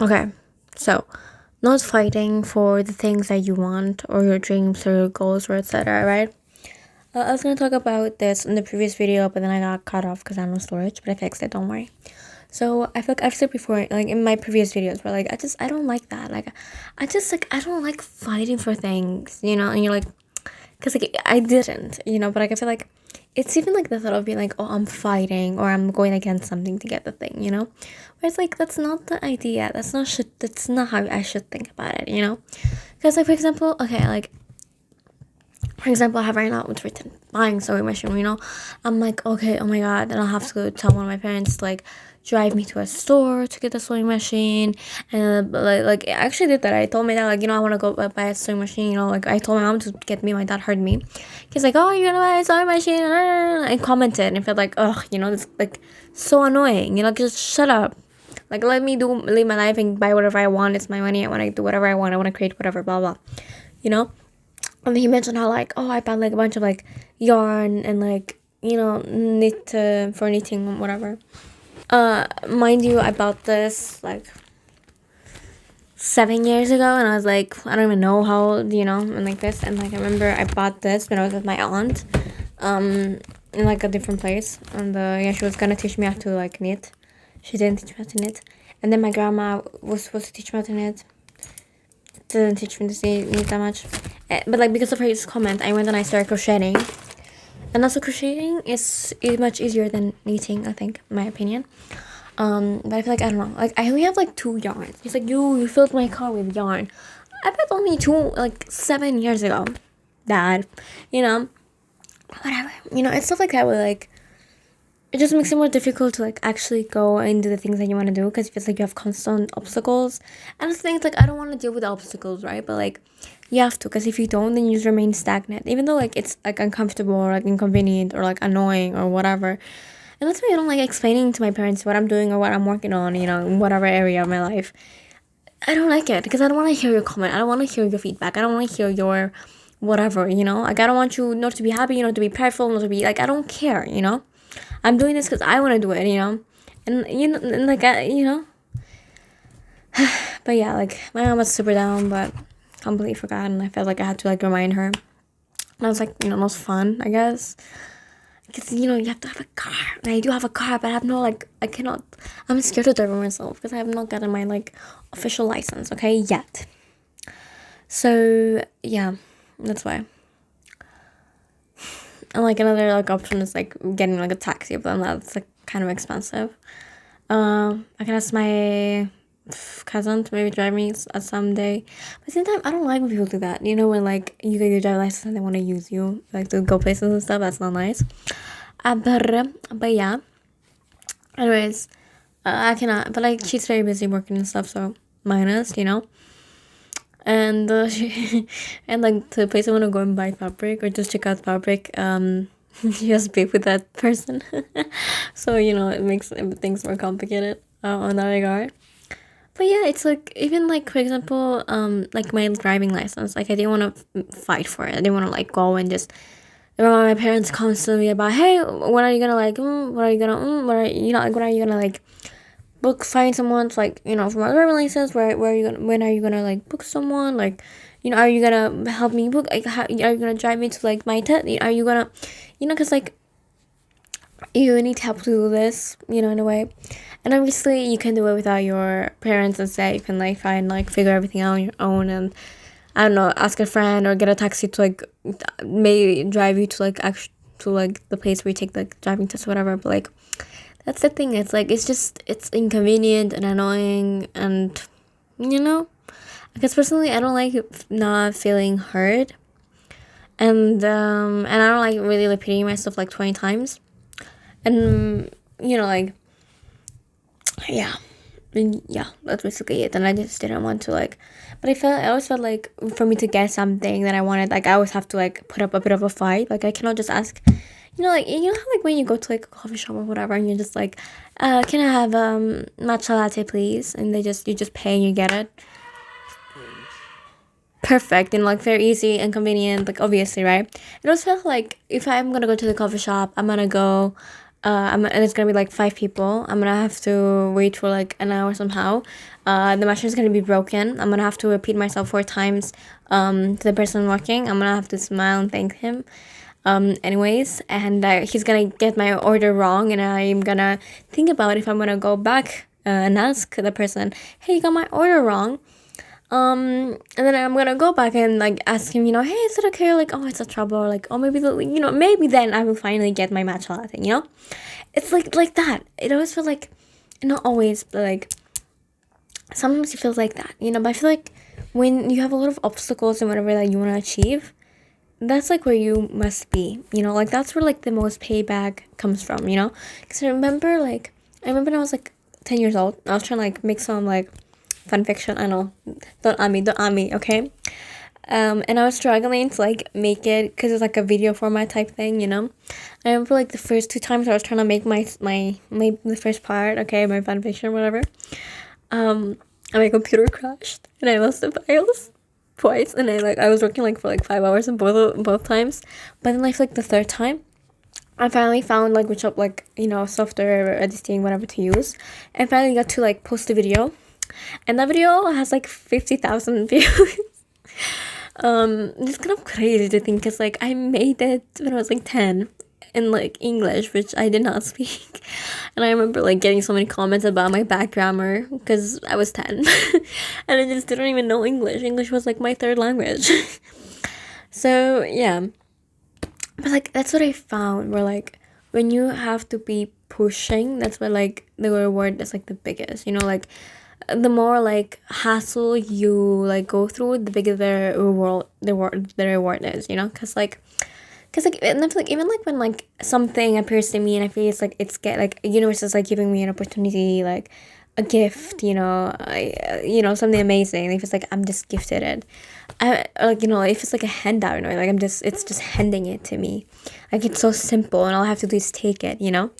Okay, so not fighting for the things that you want or your dreams or your goals or etc. Right? I was gonna talk about this in the previous video, but then I got cut off because I had no storage. But I fixed it. Don't worry. So I feel like I've said before, like in my previous videos, where like I don't like that. Like I don't like fighting for things, you know. And you're like, because like I didn't, you know. But like I feel like it's even like the thought of being like, oh, I'm fighting or I'm going against something to get the thing, you know. Where it's like that's not the idea. That's not how I should think about it, you know. Because like for example, okay, like for example, I have right now it's written buying sewing machine. You know, I'm like, okay, oh my god, then I'll have to go tell one of my parents to, like, drive me to a store to get the sewing machine. And like I actually did that. I told my dad, like, you know, I want to go buy a sewing machine. You know, like I told my mom to get me. My dad heard me. He's like, oh, you're gonna buy a sewing machine, and commented and felt like, ugh, you know, this like so annoying. You know, just shut up. Like let me live my life and buy whatever I want. It's my money. I want to do whatever I want. I want to create whatever, blah blah. You know. And he mentioned how like, oh, I bought like a bunch of like yarn and like, you know, knit for knitting or whatever. Mind you, I bought this like 7 years ago, and I was like, I don't even know how old, you know, and like this. And like I remember I bought this when I was with my aunt, in like a different place, and yeah, she was gonna teach me how to like knit. She didn't teach me how to knit, and then my grandma was supposed to teach me how to knit. Didn't teach me to knit that much. But like because of her comment, I went and I started crocheting. And also crocheting is much easier than knitting, I think, in my opinion. But I feel like I don't know. Like I only have like 2 yarns. He's like, you filled my car with yarn. I bet only two like 7 years ago. Dad. You know. Whatever. You know, it's stuff like that where like it just makes it more difficult to like actually go and do the things that you want to do because it feels like you have constant obstacles. And the thing is like I don't want to deal with obstacles, right? But like you have to, because if you don't, then you just remain stagnant, even though like it's like uncomfortable or like inconvenient or like annoying or whatever. And that's why I don't like explaining to my parents what I'm doing or what I'm working on, you know, in whatever area of my life. I don't like it because I don't want to hear your comment. I don't want to hear your feedback. I don't want to hear your whatever, you know. Like I don't want you not to be happy, you know, to be prideful, not to be like I don't care, you know. I'm doing this because I want to do it, you know. And you know, and like you know. But yeah, like my mom was super down, but completely forgot, and I felt like I had to like remind her. And I was like, you know, it was fun, I guess. Because you know you have to have a car, and I do have a car, but I have no like I cannot. I'm scared to drive myself because I have not gotten my like official license, okay, yet. So yeah, that's why. And like another like option is like getting like a taxi, but then that's like kind of expensive. I can ask my cousin to maybe drive me someday. But at the same time, I don't like when people do that. You know, when like you get your driver's license and they want to use you, like to go places and stuff. That's not nice. But yeah. Anyways, I cannot. But like she's very busy working and stuff, so minus, you know. And she, and like the place I want to go and buy fabric or just check out fabric. Just be with that person. So you know it makes things more complicated on that regard. But yeah, it's like even like for example, like my driving license. Like I didn't want to fight for it. I didn't want to like go and just remind my parents constantly about, hey, when are you gonna like, what are you gonna, what are you know, like when are you gonna like find someone to like, you know, for my driving license? Where are you gonna, when are you gonna like book someone? Like, you know, are you gonna help me book? Like, how, are you gonna drive me to like my test? Are you gonna, you know, cause like you need help to do this, you know, in a way. And obviously you can do it without your parents and say you can like find like figure everything out on your own and I don't know, ask a friend or get a taxi to like maybe drive you to like to like the place where you take like driving test or whatever. But like that's the thing, it's like it's inconvenient and annoying and you know, because personally I don't like not feeling heard and I don't like really repeating myself like 20 times. And you know, like yeah, and yeah, that's basically it. And I just didn't want to like, but I always felt like for me to get something that I wanted, like I always have to like put up a bit of a fight. Like I cannot just ask, you know, like you know how like when you go to like a coffee shop or whatever and you're just like, can I have matcha latte please? And you just pay and you get it. Perfect and like very easy and convenient, like obviously, right? It also felt like if I'm gonna go to the coffee shop, I'm gonna go and it's gonna be like 5 people. I'm gonna have to wait for like an hour somehow. The machine is gonna be broken. I'm gonna have to repeat myself 4 times to the person working. I'm gonna have to smile and thank him. Anyways, and he's gonna get my order wrong, and I'm gonna think about if I'm gonna go back and ask the person, hey, you got my order wrong. And then I'm gonna go back and like ask him, hey, is it okay? Or like, oh, it's a trouble, or like, oh, maybe maybe then I will finally get my matcha latte. It's like that. It always feels like, not always, but like sometimes it feels like that, but I feel like when you have a lot of obstacles and whatever that you want to achieve, that's like where you must be, like that's where like the most payback comes from, because I remember when I was like 10 years old, I was trying to like make some like fan fiction. I know, don't at me, okay. And I was struggling to like make it because it's like a video format type thing. I remember like the first 2 times I was trying to make my the first part, okay, my fan fiction, whatever. And my computer crashed and I lost the files twice, and I was working like for like 5 hours in both times. But then like the third time, I finally found like which up like software editing, whatever to use, and finally got to like post a video, and that video has like 50,000 views. It's kind of crazy to think, because like I made it when I was like 10 in like English, which I did not speak. And I remember like getting so many comments about my bad grammar because I was 10 and I just didn't even know English. English was like my third language. So yeah, but like that's what I found, where like when you have to be pushing, that's where like the reward is like the biggest, like the more like hassle you like go through, the bigger the reward is, because like, and it's like even like when like something appears to me and I feel it's like universe is like giving me an opportunity, like a gift, something amazing. If it's like I'm just gifted it, like if it's like a handout, like it's just handing it to me, like it's so simple and all I have to do is take it, And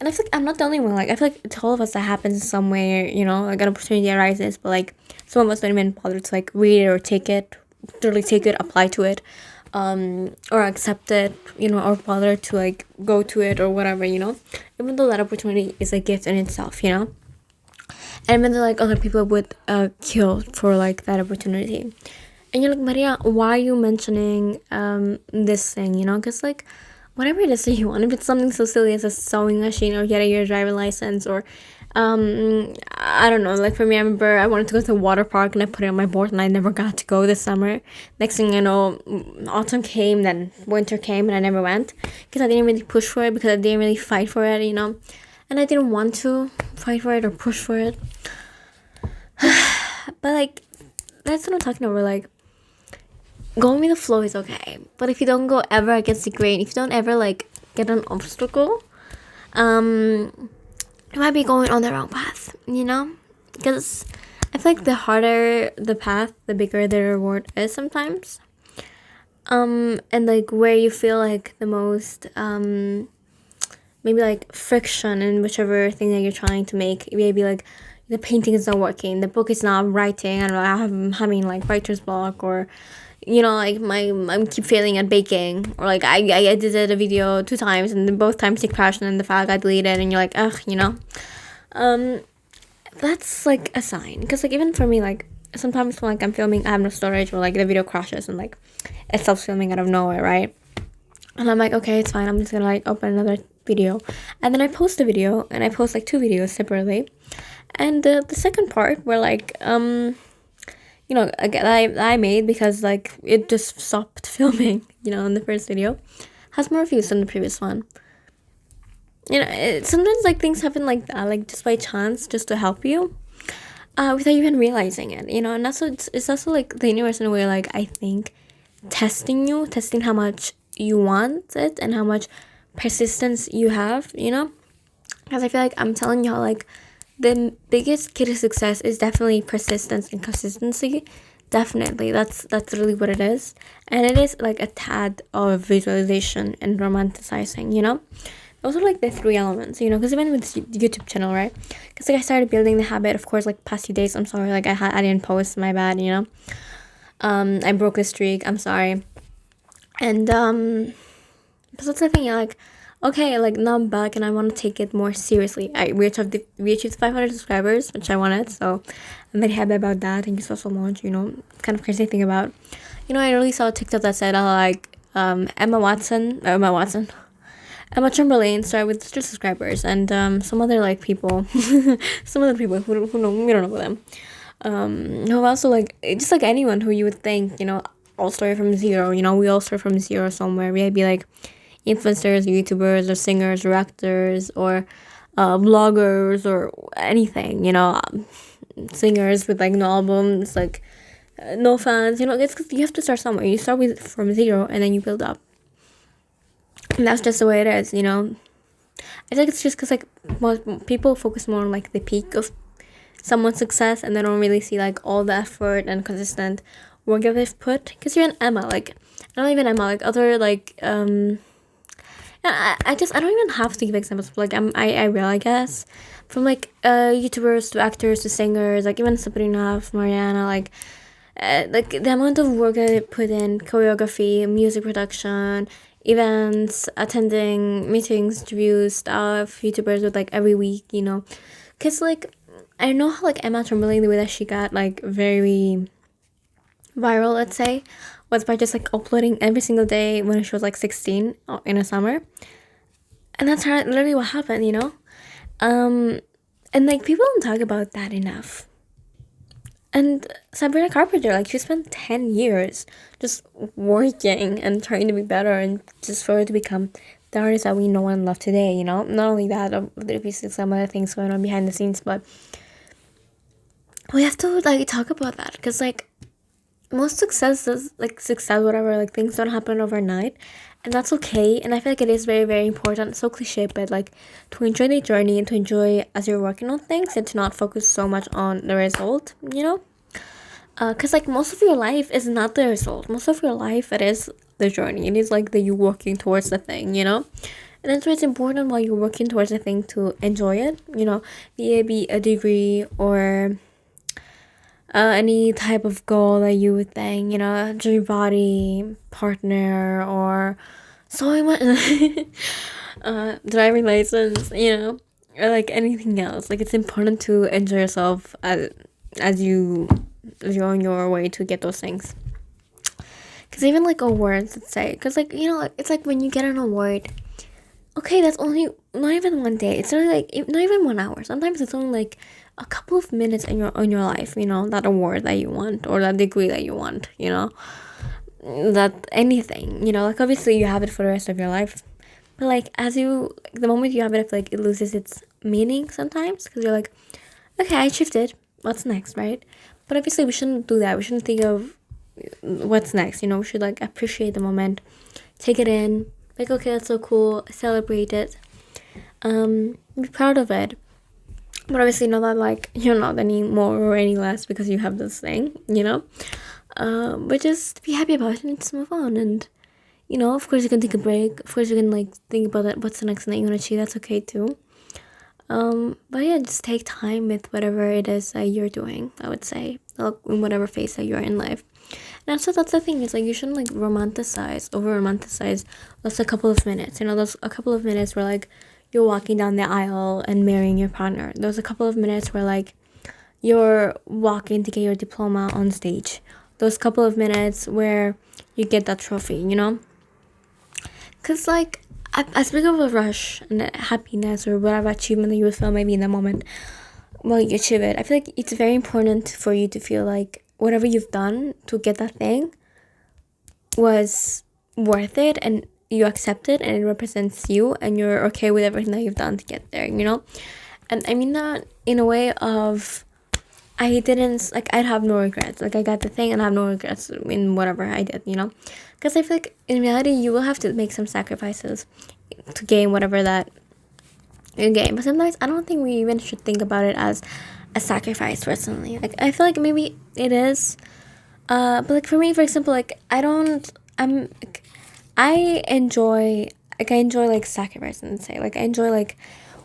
I feel like I'm not the only one. Like I feel like to all of us that happens somewhere, like an opportunity arises, but like some of us don't even bother to like read it or take it, literally take it, apply to it, or accept it, or bother to like go to it or whatever, even though that opportunity is a gift in itself, and even though like other people would kill for like that opportunity. And you're like, Maria, why are you mentioning this thing, because like whatever it is that you want, if it's something so silly as a sewing machine or getting your driver license, or I don't know, like for me, I remember I wanted to go to the water park and I put it on my board and I never got to go this summer. Next thing you know, autumn came, then winter came, and I never went because I didn't really push for it, because I didn't really fight for it, and I didn't want to fight for it or push for it. But like that's what I'm talking about. Like going with the flow is okay, but if you don't go ever against the grain, if you don't ever like get an obstacle, you might be going on the wrong path, because I feel like the harder the path, the bigger the reward is sometimes, and like where you feel like the most maybe like friction in whichever thing that you're trying to make. Maybe like the painting is not working, the book is not writing, and I'm having like writer's block, or like I'm keep failing at baking, or like I edited a video 2 times and both times it crashed and then the file got deleted, and you're like, ugh, that's like a sign. Because like even for me, like sometimes when like I'm filming, I have no storage, or like the video crashes and like it stops filming out of nowhere, right? And I'm like, okay, it's fine, I'm just gonna like open another video, and then I post a video, and I post like 2 videos separately, and the second part where like again, I made because like it just stopped filming, in the first video, has more views than the previous one. Sometimes like things happen like that, like just by chance, just to help you, without even realizing it, and that's it's also like the universe in a way, like I think testing how much you want it and how much persistence you have, because I feel like I'm telling y'all, like the biggest key to success is definitely persistence and consistency. Definitely, that's really what it is, and it is like a tad of visualization and romanticizing. Those are like the 3 elements. Because even with the YouTube channel, right? Because like I started building the habit. Of course, like past few days, I'm sorry. Like I didn't post. My bad. I broke a streak. I'm sorry. And but that's the thing. Like okay, like now I'm back and I want to take it more seriously. We achieved 500 subscribers, which I wanted, so I'm very happy about that. Thank you so much. It's kind of crazy to think about. I really saw a TikTok that said like Emma Chamberlain started with 3 subscribers, and some other like people, some other people who know we don't know them. Who also like just like anyone who you would think all started from zero. We all start from zero somewhere. We'd be like influencers, YouTubers, or singers, or actors, or vloggers, or anything. Singers with like no albums, like no fans. It's 'cause you have to start somewhere. You start with from zero, and then you build up. And that's just the way it is. I think it's just because like most people focus more on like the peak of someone's success, and they don't really see like all the effort and consistent work that they've put. Because you're an Emma, like not even Emma, like other like I don't even have to give examples. But, like I will, I guess, from like YouTubers to actors to singers, like even Sabrina, Mariana, like the amount of work I put in choreography, music production, events, attending meetings, interviews, stuff, YouTubers with like every week, because like I know how like Emma Chamberlain, the way that she got like very viral, let's say, was by just like uploading every single day when she was like 16 in the summer, and that's how literally what happened. And like people don't talk about that enough. And Sabrina Carpenter, like she spent 10 years just working and trying to be better, and just for her to become the artist that we know and love today. Not only that, there be some other things going on behind the scenes, but we have to like talk about that, because like most successes, like success, whatever, like things don't happen overnight, and that's okay. And I feel like it is very, very important. So cliche, but like to enjoy the journey and to enjoy as you're working on things, and to not focus so much on the result. Because like most of your life is not the result. Most of your life, it is the journey. It is like the you working towards the thing. And that's why it's important while you're working towards the thing to enjoy it. Be it be a degree or any type of goal that you would think, dream body, partner, or so much, driving license, or like anything else. Like it's important to enjoy yourself as you're on your way to get those things. Because even like awards, let's say, because like it's like when you get an award, okay, that's only not even one day. It's only like not even 1 hour. Sometimes it's only like a couple of minutes in your life. That award that you want, or that degree that you want. That anything. Like obviously you have it for the rest of your life, but like the moment you have it, I feel like it loses its meaning sometimes, because you're like, okay, I achieved it. What's next, right? But obviously we shouldn't do that. We shouldn't think of what's next. We should like appreciate the moment, take it in. Like, okay, that's so cool. Celebrate it. Be proud of it. But obviously not that like you're not any more or any less because you have this thing, But just be happy about it and just move on. And of course you can take a break. Of course you can like think about it. What's the next thing that you want to achieve? That's okay too. But yeah, just take time with whatever it is that you're doing. I would say, like, in whatever phase that you're in life. And also that's the thing, is like you shouldn't like over romanticize those a couple of minutes. Those a couple of minutes where like you're walking down the aisle and marrying your partner. Those a couple of minutes where like you're walking to get your diploma on stage. Those couple of minutes where you get that trophy. Because like as big of a rush and happiness or whatever achievement that you would feel maybe in that moment while you achieve it, I feel like it's very important for you to feel like whatever you've done to get that thing was worth it, and you accept it, and it represents you, and you're okay with everything that you've done to get there. And I mean that in a way of I'd have no regrets. Like I got the thing and I have no regrets in whatever I did. Because I feel like in reality you will have to make some sacrifices to gain whatever that you gain. But sometimes I don't think we even should think about it as a sacrifice personally. Like I feel like maybe it is, but like for me, for example, like I enjoy like sacrificing, and say like I enjoy like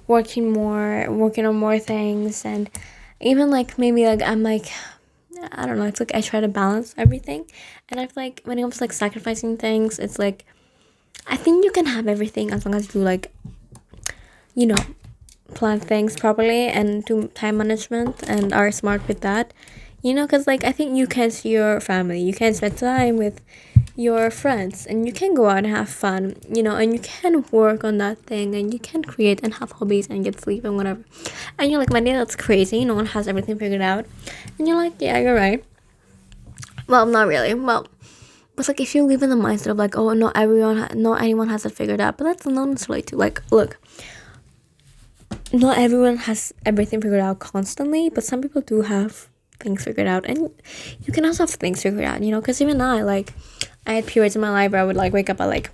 working on more things, and even like maybe like I'm like, I don't know, it's like I try to balance everything. And I feel like when it comes to like sacrificing things, it's like I think you can have everything as long as you like, you know, plan things properly and do time management and are smart with that. You know, because like I think you can see your family, you can spend time with your friends, and you can go out and have fun, you know, and you can work on that thing, and you can create and have hobbies and get sleep and whatever. And you're like, Monday, that's crazy. No one has everything figured out. And you're like, yeah, you're right. Well, not really. Well, but like if you live in the mindset of like, oh, not anyone has it figured out, but that's not necessarily true. Like, look, not everyone has everything figured out constantly, but some people do have things figured out, and you can also have things figured out, you know, because even I had periods in my life where I would like wake up at like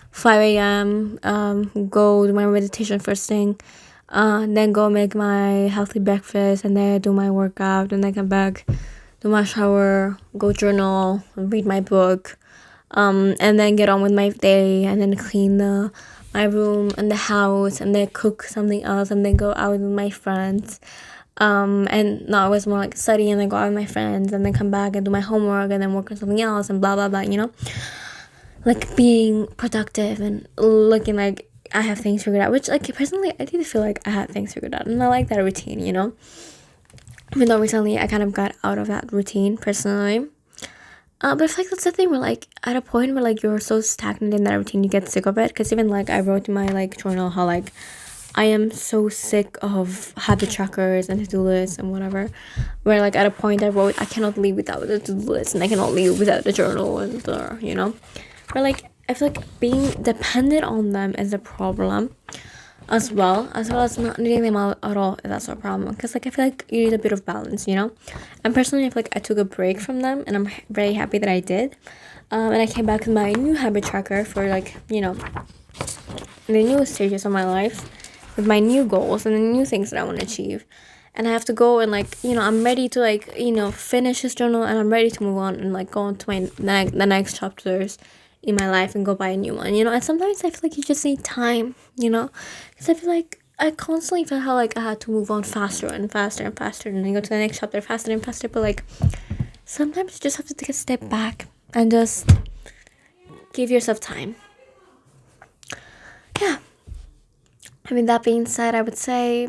5 a.m, go do my meditation first thing, then go make my healthy breakfast, and then do my workout, and then come back, do my shower, go journal, read my book, and then get on with my day, and then clean my room and the house, and then cook something else, and then go out with my friends. And no, it was more like study, and then go out with my friends, and then come back and do my homework, and then work on something else, and blah blah blah, you know, like being productive and looking like I have things figured out, which like personally I did feel like I had things figured out, and I like that routine, you know, even though recently I kind of got out of that routine personally. But I feel like that's the thing where like at a point where like you're so stagnant in that routine, you get sick of it. Because even like I wrote in my like journal how like I am so sick of habit trackers and to-do lists and whatever. Where like at a point I wrote I cannot live without the to-do list, and I cannot live without the journal, and you know. Where like I feel like being dependent on them is a problem, as well as not needing them at all, that's a problem, because like I feel like you need a bit of balance, you know. And personally I feel like I took a break from them, and I'm very happy that I did. And I came back with my new habit tracker for like, you know, the new stages of my life, with my new goals and the new things that I want to achieve. And I have to go and like, you know, I'm ready to like, you know, finish this journal, and I'm ready to move on and like go on to the next chapters in my life and go buy a new one, you know. And sometimes I feel like you just need time, you know, because I feel like I constantly felt how like I had to move on faster and faster and faster, and then go to the next chapter faster and faster. But like sometimes you just have to take a step back and just give yourself time. Yeah. I mean, that being said, I would say,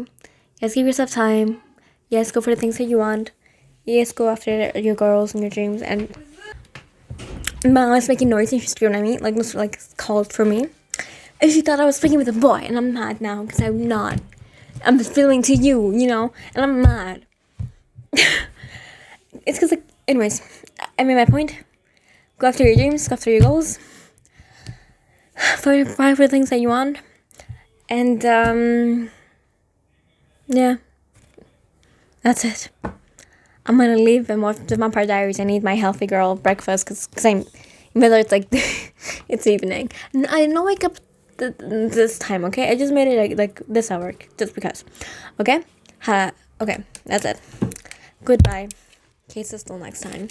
yes, give yourself time. Yes, go for the things that you want. Yes, go after your goals and your dreams. And my mom is making noise, if you know what I mean. Like, was like called for me. And she thought I was speaking with a boy, and I'm mad now because I'm not. I'm feeling to you, you know, and I'm mad. It's because, like, anyways, I made my point. Go after your dreams, go after your goals. Fight for the things that you want. And, yeah, that's it. I'm gonna leave and watch the Vampire Diaries and eat my healthy girl breakfast, because I'm, even though it's like, it's evening. And I didn't wake up this time, okay? I just made it like this hour, just because. Okay? Okay, that's it. Goodbye. Cases till next time.